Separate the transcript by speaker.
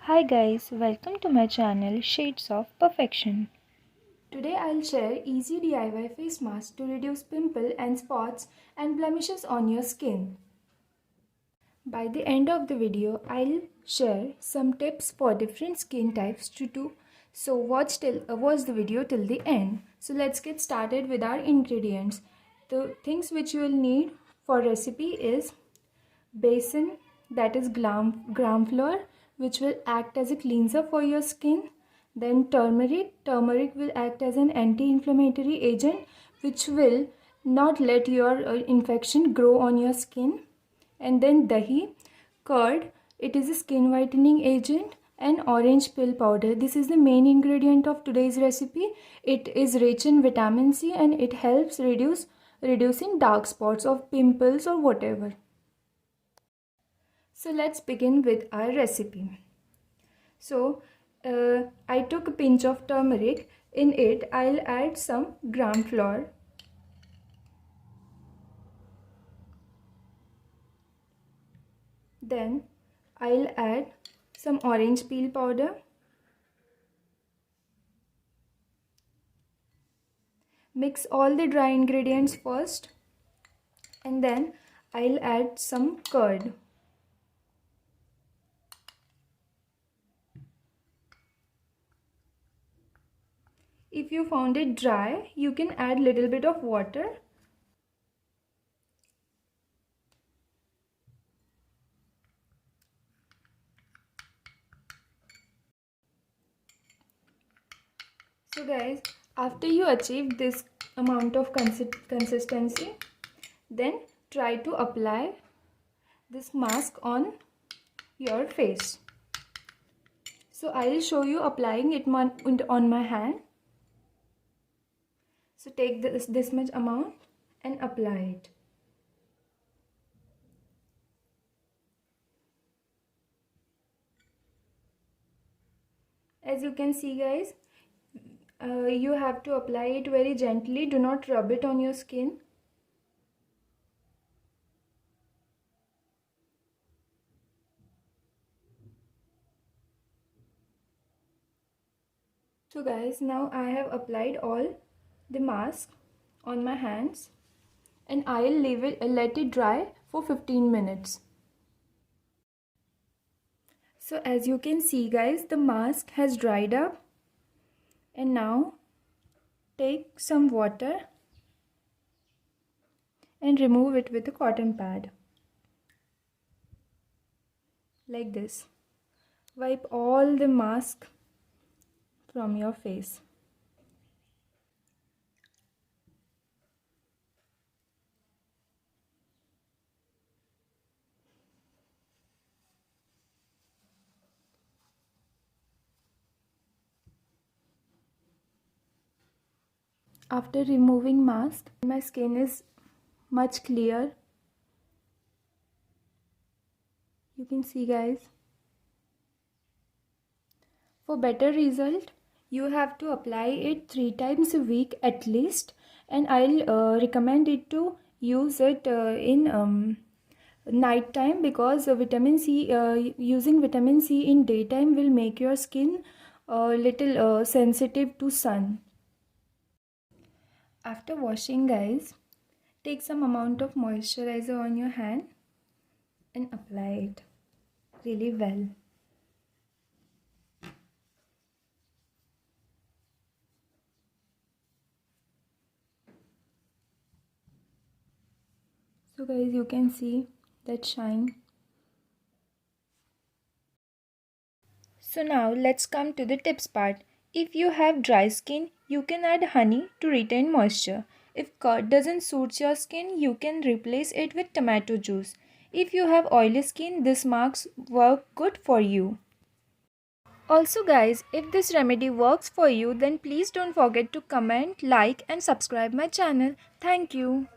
Speaker 1: Hi guys, welcome to my channel Shades of Perfection.
Speaker 2: Today I'll share easy DIY face mask to reduce pimple and spots and blemishes on your skin. By the end of the video, I'll share some tips for different skin types to do. So watch the video till the end. So let's get started with our ingredients. The things which you will need for recipe is besan, that is gram flour, which will act as a cleanser for your skin. Then turmeric will act as an anti-inflammatory agent which will not let your infection grow on your skin. And then dahi, curd, it is a skin whitening agent, and orange peel powder. This is the main ingredient of today's recipe. It is rich in vitamin C and it helps reducing dark spots of pimples or whatever. So let's begin with our recipe. So I took a pinch of turmeric. In it I'll add some gram flour. Then I'll add some orange peel powder. Mix all the dry ingredients first, and then I'll add some curd. If you found it dry, you can add little bit of water. So guys, after you achieve this amount of consistency, then try to apply this mask on your face. So I will show you applying it on my hand. So take this much amount and apply it. As you can see guys, you have to apply it very gently. Do not rub it on your skin. So guys, now I have applied all the mask on my hands and I'll let it dry for 15 minutes. So as you can see guys, the mask has dried up, and now take some water and remove it with a cotton pad like this. Wipe all the mask from your face. After removing mask, my skin is much clear. You can see guys. For better result, you have to apply it 3 times a week at least, and I'll recommend it to use it in night time, because vitamin C, using vitamin C in daytime will make your skin a little sensitive to sun. After washing guys, take some amount of moisturizer on your hand and apply it really well. So guys, you can see that shine.
Speaker 1: So now let's come to the tips part. If you have dry skin, you can add honey to retain moisture. If curd doesn't suit your skin, you can replace it with tomato juice. If you have oily skin, this masks work good for you. Also guys, if this remedy works for you, then please don't forget to comment, like and subscribe my channel. Thank you.